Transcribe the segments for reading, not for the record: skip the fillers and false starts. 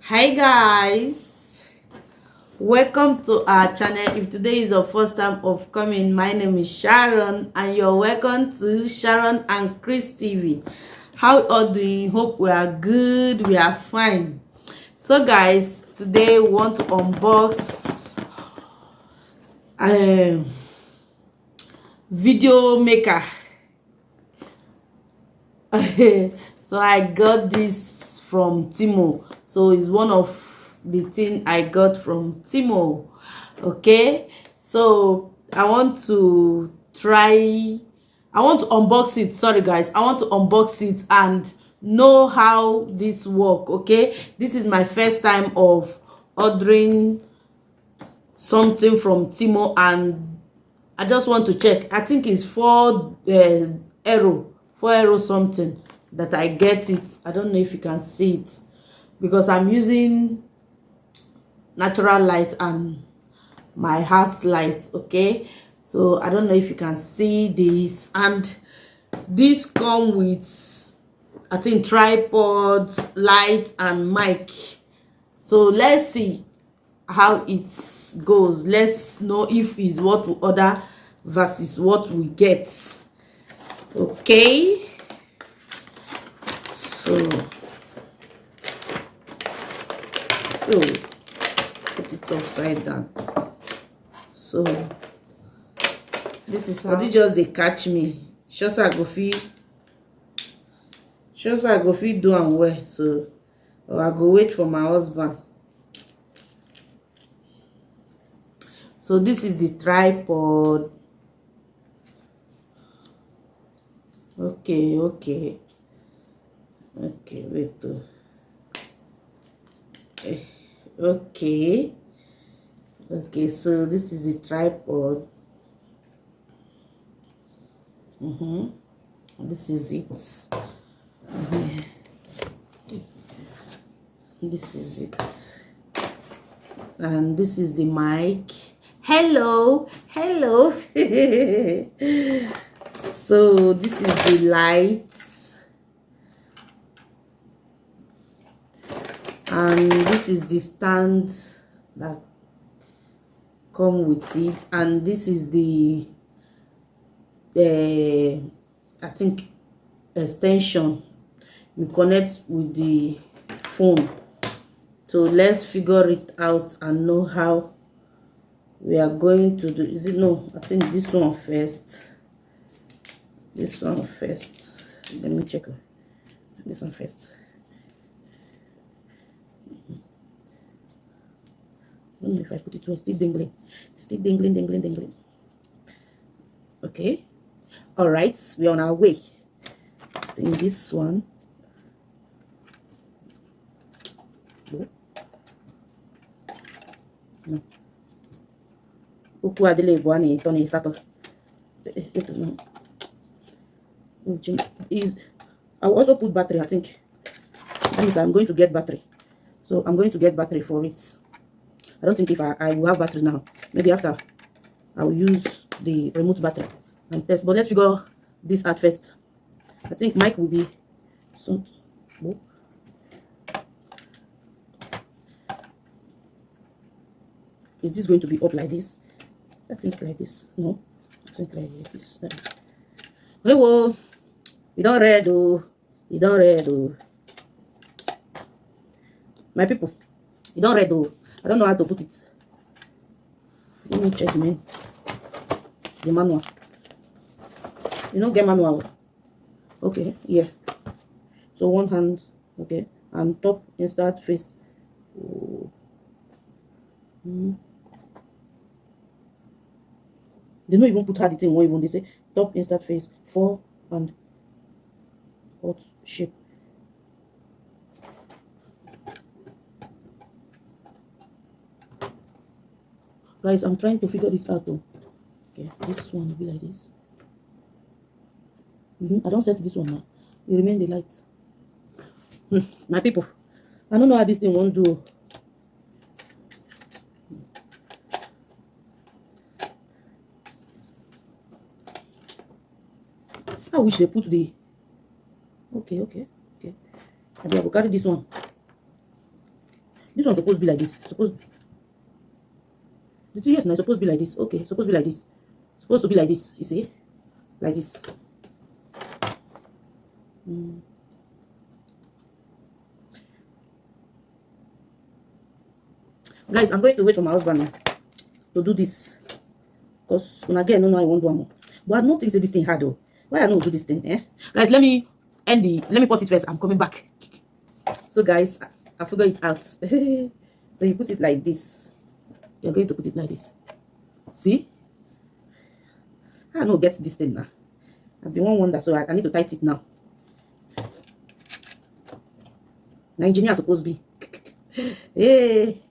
Hi guys, welcome to our channel. If today is your first time of coming, my name is Sharon and you're welcome to Sharon and Chris TV. How you all doing? Hope we are good, we are fine. So guys, today we want to unbox video maker. So I got this from temu. So it's one of the thing I got from temu. Okay, so I want to unbox it. Sorry guys, I want to unbox it and know how this work. Okay, this is my first time of ordering something from temu and I just want to check. I think it's 4 euro something that I get it. I don't know if you can see it because I'm using natural light and my house light. Okay, so I don't know if you can see this, and this come with, I think, tripod, light and mic. So let's see how it goes. Let's know if it's what we order versus what we get. Okay, so put it upside down. So this is how this just they catch me. Just I go feed do and well. So I go wait for my husband. So this is the tripod. Okay, wait to okay, so this is the tripod. This is it. This is it, and this is the mic. Hello. So this is the lights, and this is the stand that come with it, and this is the I think extension you connect with the phone. So let's figure it out and know how we are going to do. Is it? No, I think this one first. Let me check this one first. I don't know if I put it well. Still dangling. Okay, all right, we're on our way. I think this one. No. I'll also put battery. I think that means I'm going to get battery. So I'm going to get battery for it. I don't think if I will have battery now. Maybe after I'll use the remote battery and test. But let's figure this out first. I think mic will be something. Is this going to be up like this? I think like this. No, I think like this. Hey, whoa. You don't read, oh. My people, you don't read, oh. I don't know how to put it. Let me check the manual. You don't get manual. Okay, yeah. So one hand, okay, and top insert face. Oh. They don't even put hard thing. Even they say top insert face 4 and hot shape. Guys, I'm trying to figure this out though. Okay, this one will be like this. I don't set this one now. You remain the light. My people, I don't know how this thing won't do. I wish they put the okay. Maybe I will carry this one. This one's supposed to be like this. Yes, no, it's supposed to be like this. Okay, it's supposed to be like this. It's supposed to be like this. You see, like this. Guys, I'm going to wait for my husband to do this, because when I get no, I won't do more. But I don't think this thing hard though. Why I don't do this thing? Guys, let me pause it first. I'm coming back. So guys, I figured it out. So you put it like this. You're going to put it like this. See? I don't get this thing now. I've been one wonder, so I need to tight it now. The engineer is supposed to be. Hey.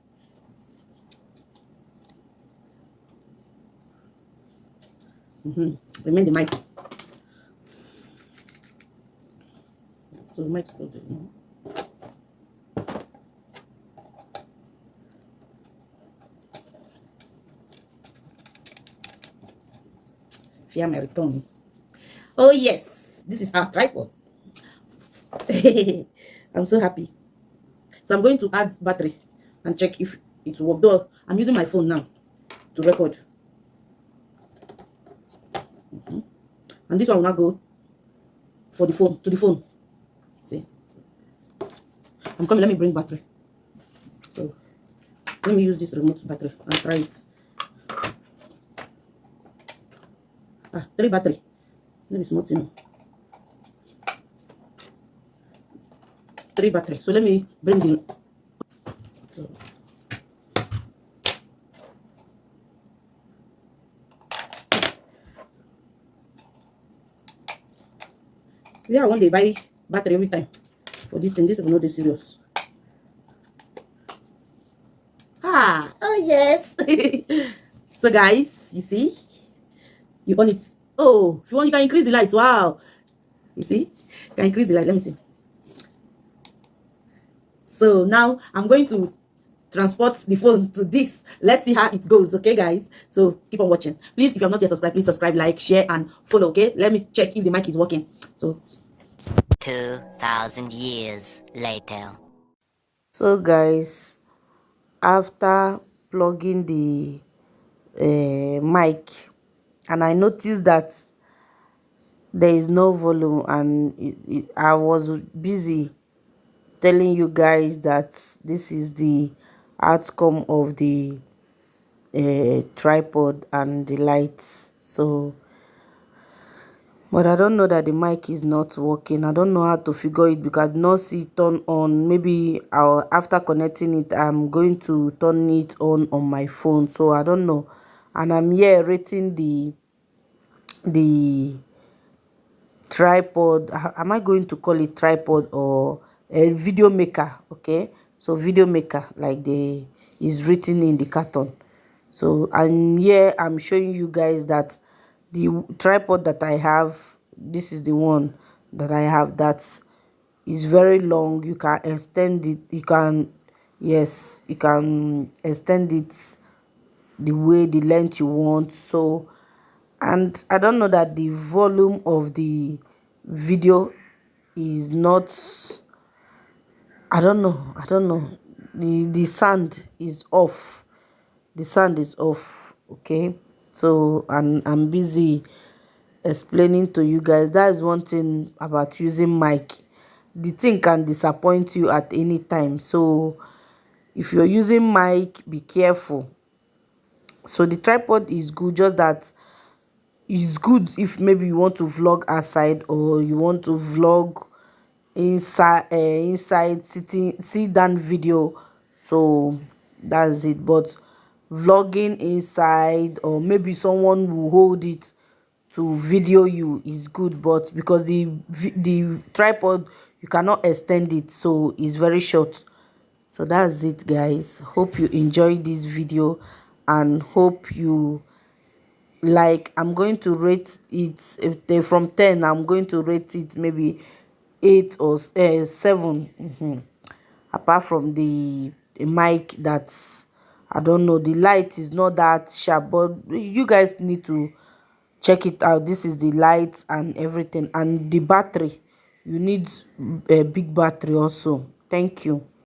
Remain the mic. So the mic is supposed to be. Fear my return. Oh yes, this is our tripod. I'm so happy. So I'm going to add battery and check if it will work. Though I'm using my phone now to record. And this one will not go for the phone, to the phone. See, I'm coming. Let me bring battery. So let me use this remote battery and try it. 3 battery. Maybe it's not enough. 3 battery. So let me bring the. So. Yeah, one day buy battery every time for this thing. This will not be serious. Oh yes. So guys, you see, you on it. Oh, if you want, you can increase the light. Wow, you see, you can increase the light. Let me see. So now I'm going to transport the phone to this. Let's see how it goes. Okay guys, so keep on watching. Please, if you have not yet subscribed, please subscribe, like, share and follow. Okay, let me check if the mic is working. So 2,000 years later. So guys, after plugging the mic, and I noticed that there is no volume, and I was busy telling you guys that this is the outcome of the tripod and the lights. So but I don't know that the mic is not working. I don't know how to figure it because I did not see it turn on. Maybe after connecting it, I'm going to turn it on my phone. So I don't know. And I'm here rating the tripod. Am I going to call it tripod or a video maker? Okay, so video maker, like the is written in the carton. So and here I'm showing you guys that the tripod that I have, this is the one that I have, that is very long. You can extend it, you can, yes, you can extend it the way, the length you want. So, and I don't know that the volume of the video is not, I don't know, the sound is off, the sound is off. Okay, so and I'm busy explaining to you guys. That is one thing about using mic. The thing can disappoint you at any time. So if you're using mic, be careful. So the tripod is good, just that it's good if maybe you want to vlog outside, or you want to vlog inside sitting sit down video. So that's it. But vlogging inside, or maybe someone will hold it to video you, is good. But because the tripod, you cannot extend it, so it's very short. So that's it guys. Hope you enjoyed this video and hope you like. I'm going to rate it, if they from 10, I'm going to rate it maybe 8 or 7. Apart from the mic, that's, I don't know, the light is not that sharp, but you guys need to check it out. This is the light and everything, and the battery, you need a big battery also. Thank you.